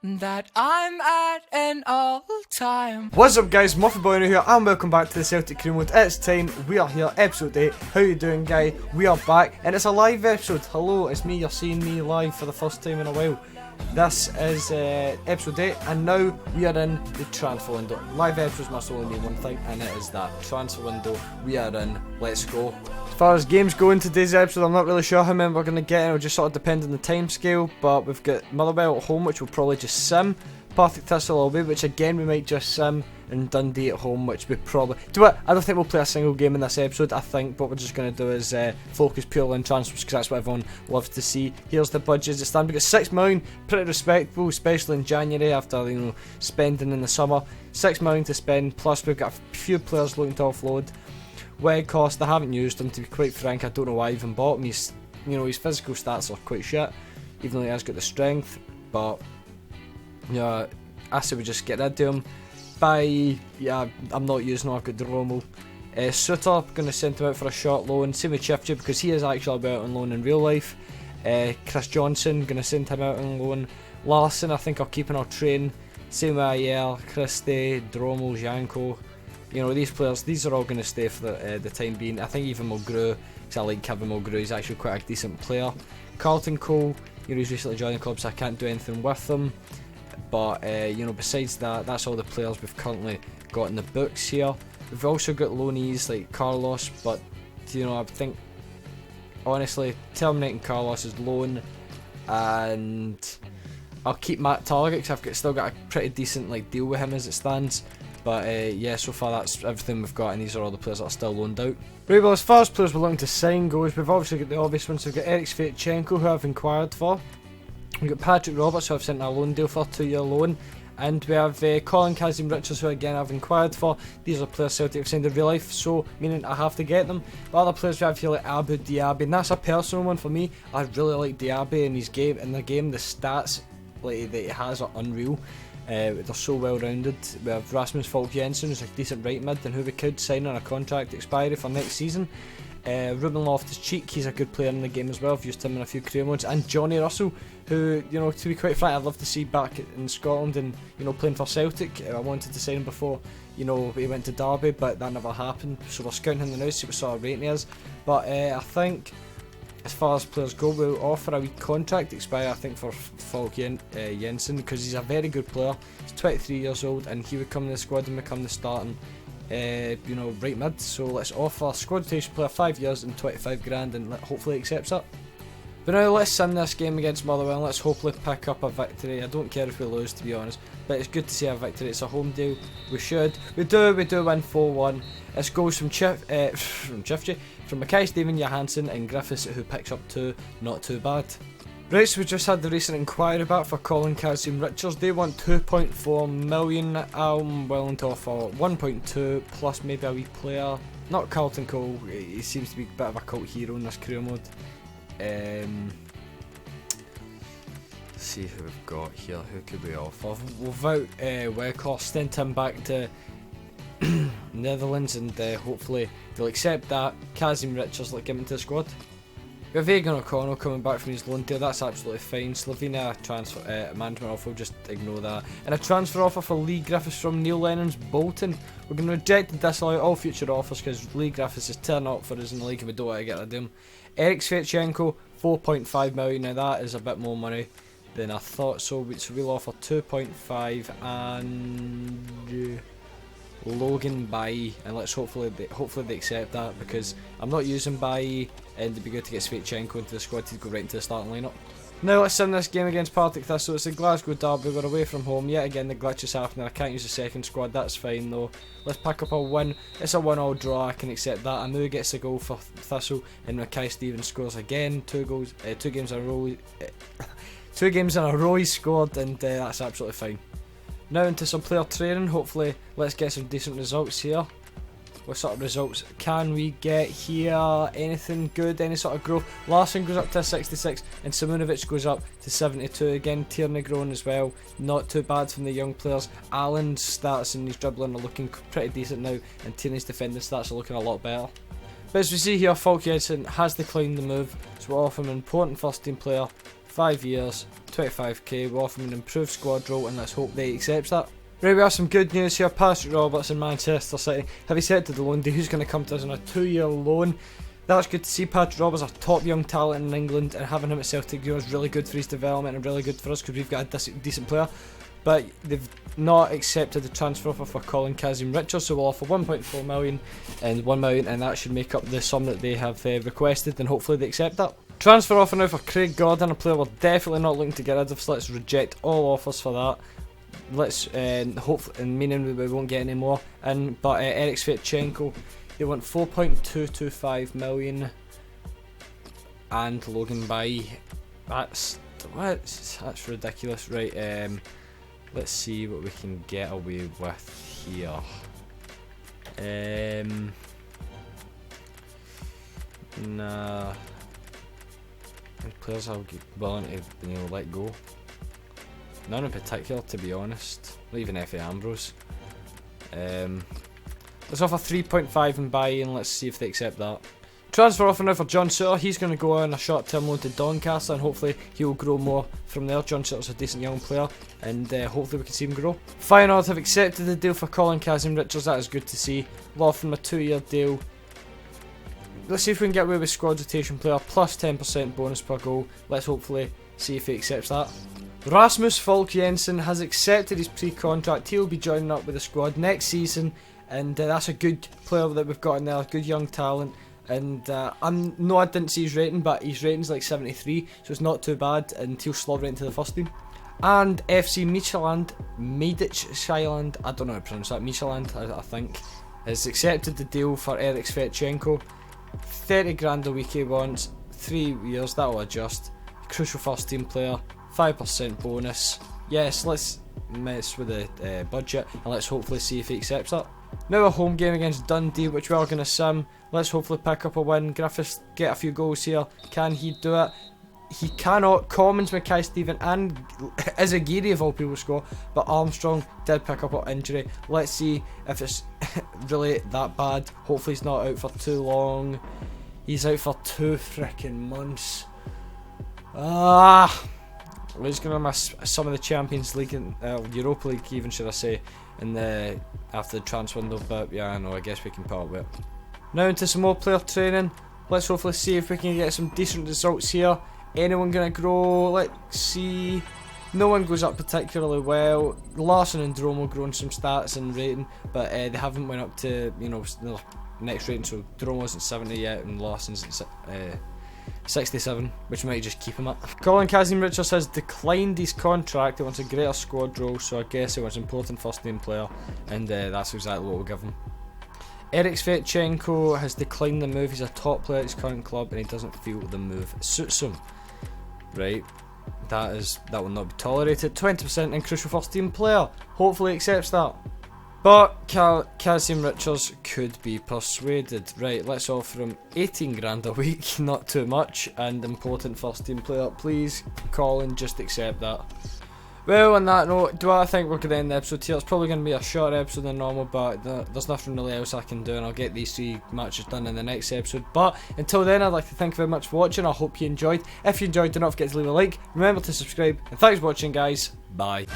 that I'm at an all-time. What's up guys, Muffy Boy here and welcome back to the Celtic Career Mode. It's time, we are here, episode 8. How you doing guy? We are back and it's a live episode. Hello, it's me, you're seeing me live for the first time in a while. This is episode 8 and now we are in the transfer window. Live episodes must only mean one thing and it is that transfer window. We are in, let's go. As far as games go in today's episode, I'm not really sure how many we're going to get, it'll just sort of depend on the time scale, but we've got Motherwell at home, which will probably just sim, Partick Thistle away, which again we might just sim, and Dundee at home, which we probably... I don't think we'll play a single game in this episode. I think what we're just going to do is focus purely on transfers, because that's what everyone loves to see. Here's the budget as it stands. We got 6 million, pretty respectable, especially in January after, you know, spending in the summer. 6 million to spend, plus we've got a few players looking to offload. Wed cost, I haven't used him, to be quite frank. I don't know why I even bought him. He's, you know, his physical stats are quite shit, even though he has got the strength, but yeah, I say we just get rid of him. Yeah, I'm not using him, I've got Dromo. Suter, going to send him out for a short loan. Same with Chifchi, because he is actually out on loan in real life. Chris Johnson, going to send him out on loan. Larson, I think I'll keep in our train. Same with Ayel, Christie, Dromo, Janko. You know, these players, these are all going to stay for the time being. I think even Mulgrew, because I like Kevin Mulgrew, he's actually quite a decent player. Carlton Cole, you know, he's recently joined the club, so I can't do anything with him. But, you know, besides that, that's all the players we've currently got in the books here. We've also got loanees like Carlos, but, you know, I think, honestly, terminating Carlos's loan, and I'll keep Matt Target, because I've still got a pretty decent like deal with him as it stands. But yeah, so far that's everything we've got, and these are all the players that are still loaned out. Right, well, as far as players we're looking to sign goes, we've obviously got the obvious ones. We've got Eric Sviatchenko, who I've inquired for. We've got Patrick Roberts, who I've sent a loan deal for, 2-year loan. And we have Colin Kazim-Richards, who again I've inquired for. These are players Celtic have signed in real life, so meaning I have to get them. But other players we have here like Abu Diaby, and that's a personal one for me. I really like Diaby in his game. In the game, the stats like that he has are unreal. They're so well rounded. We have Rasmus Falk Jensen, who's a decent right mid and who we could sign on a contract expiry for next season. Ruben Loftus-Cheek, he's a good player in the game as well. I've used him in a few career modes. And Johnny Russell, who, you know, to be quite frank, I'd love to see back in Scotland and, you know, playing for Celtic. I wanted to sign him before, you know, he went to Derby, but that never happened. So we're scouting him now, see what sort of rating he is. But I think, as far as players go, we'll offer a wee contract expire, I think, for Falk Jensen, because he's a very good player. He's 23 years old, and he would come in the squad and become the starting, you know, right mid. So let's offer squad rotation player 5 years and 25 grand, and hopefully he accepts it. But now let's sim this game against Motherwell, and let's hopefully pick up a victory. I don't care if we lose, to be honest, but it's good to see a victory. It's a home deal. We do win 4-1. It's goals from Chifchi, from Mackay, Steven, Johansson and Griffiths, who picks up 2, not too bad. Right, so we just had the recent inquiry back for Colin Kazim-Richards. They want 2.4 million. I'm willing to offer 1.2 plus maybe a wee player. Not Carlton Cole, he seems to be a bit of a cult hero in this career mode. Let's see who we've got here. Who could we offer? Without Weghorst, send him back to Netherlands, and hopefully they'll accept that. Kazim-Richards, like, get him into the squad. We have Egan O'Connell coming back from his loan deal, that's absolutely fine. Slovenia transfer management offer, just ignore that. And a transfer offer for Lee Griffiths from Neil Lennon's Bolton. We're going to reject and disallow all future offers because Lee Griffiths is turning up for us in the league and we don't want to get rid of him. Eric Sviatchenko, 4.5 million. Now that is a bit more money than I thought, so we'll offer 2.5 and Logan Bailly, and let's hopefully they accept that, because I'm not using Bailly, and it'd be good to get Sviatchenko into the squad to go right into the starting lineup. Now let's sim this game against Partick Thistle. It's the Glasgow Derby, we're away from home. Yet again the glitch is happening, I can't use the second squad, that's fine though. Let's pick up a win. It's a 1-1 draw, I can accept that. I know he gets a goal for Thistle, and Mackay Stevens scores again. 2 games in a row. 2 games in a row he scored, and that's absolutely fine. Now into some player training. Hopefully let's get some decent results here. What sort of results can we get here? Anything good? Any sort of growth? Larson goes up to 66 and Simunovic goes up to 72. Again, Tierney growing as well. Not too bad from the young players. Allen's stats and his dribbling are looking pretty decent now, and Tierney's defending stats are looking a lot better. But as we see here, Falk Jensen has declined the move, so we'll offer him an important first team player, 5 years, 25k, we'll offer him an improved squad role, and let's hope that he accepts that. Right, we have some good news here. Patrick Roberts in Manchester City have accepted the loan deal. Who's going to come to us on a 2-year loan? That's good to see. Patrick Roberts, a top young talent in England, and having him at Celtic is really good for his development and really good for us because we've got a decent player. But they've not accepted the transfer offer for Colin Kazim-Richards, so we'll offer 1.4 million and 1 million, and that should make up the sum that they have requested, and hopefully they accept that. Transfer offer now for Craig Gordon, a player we're definitely not looking to get rid of, so let's reject all offers for that. Let's hopefully, meaning we won't get any more. But Eric Sviatchenko, they want 4.225 million, and Logan Bai. That's ridiculous, right? Let's see what we can get away with here. Nah, the players are willing to let go. None in particular, to be honest. Not even F.A. Ambrose. Let's offer 3.5 and buy, and let's see if they accept that. Transfer offer now for John Suter. He's going to go on a short-term loan to Doncaster, and hopefully he'll grow more from there. John Suter's a decent young player, and hopefully we can see him grow. Feyenoord have accepted the deal for Colin Kazim-Richards. That is good to see. We'll offer him a 2-year deal. Let's see if we can get away with squad rotation player plus 10% bonus per goal. Let's hopefully see if he accepts that. Rasmus Falk Jensen has accepted his pre-contract. He'll be joining up with the squad next season, and that's a good player that we've got in there, a good young talent. And I didn't see his rating, but his rating's like 73, so it's not too bad, and he'll slot right into the first team. And FC Midtjylland, I don't know how to pronounce that, Midtjylland, I think, has accepted the deal for Eric Sviatchenko. 30 grand a week he wants, 3 years, that'll adjust. Crucial first team player, 5% bonus. Yes, let's mess with the budget, and let's hopefully see if he accepts that. Now a home game against Dundee, which we are going to sim. Let's hopefully pick up a win. Griffiths get a few goals here. Can he do it? He cannot. Commons, Mackay Stephen and Izagiri of all people score, but Armstrong did pick up an injury. Let's see if it's really that bad. Hopefully he's not out for too long. He's out for 2 freaking months. He's going to miss some of the Champions League and Europa League even, should I say, after the transfer window, but yeah, I know, I guess we can put up with it. Now into some more player training. Let's hopefully see if we can get some decent results here. Anyone going to grow? Let's see. No one goes up particularly well. Larson and Dromo growing some stats and rating, but they haven't went up to, the next rating, so Dromo's at 70 yet and Larson's at 67, which might just keep him up. Colin Kazim-Richards has declined his contract. He wants a greater squad role, so I guess he wants an important first name player, and that's exactly what we'll give him. Eric Sviatchenko has declined the move. He's a top player at his current club, and he doesn't feel the move suits him. Right, that will not be tolerated. 20% and crucial first team player. Hopefully he accepts that. But Kazim-Richards could be persuaded. Right, let's offer him 18 grand a week, not too much, and important first team player. Please, Colin, just accept that. Well, on that note, I think we're going to end the episode here. It's probably going to be a shorter episode than normal, but there's nothing really else I can do, and I'll get these 3 matches done in the next episode. But until then, I'd like to thank you very much for watching. I hope you enjoyed. If you enjoyed, do not forget to leave a like. Remember to subscribe, and thanks for watching, guys. Bye.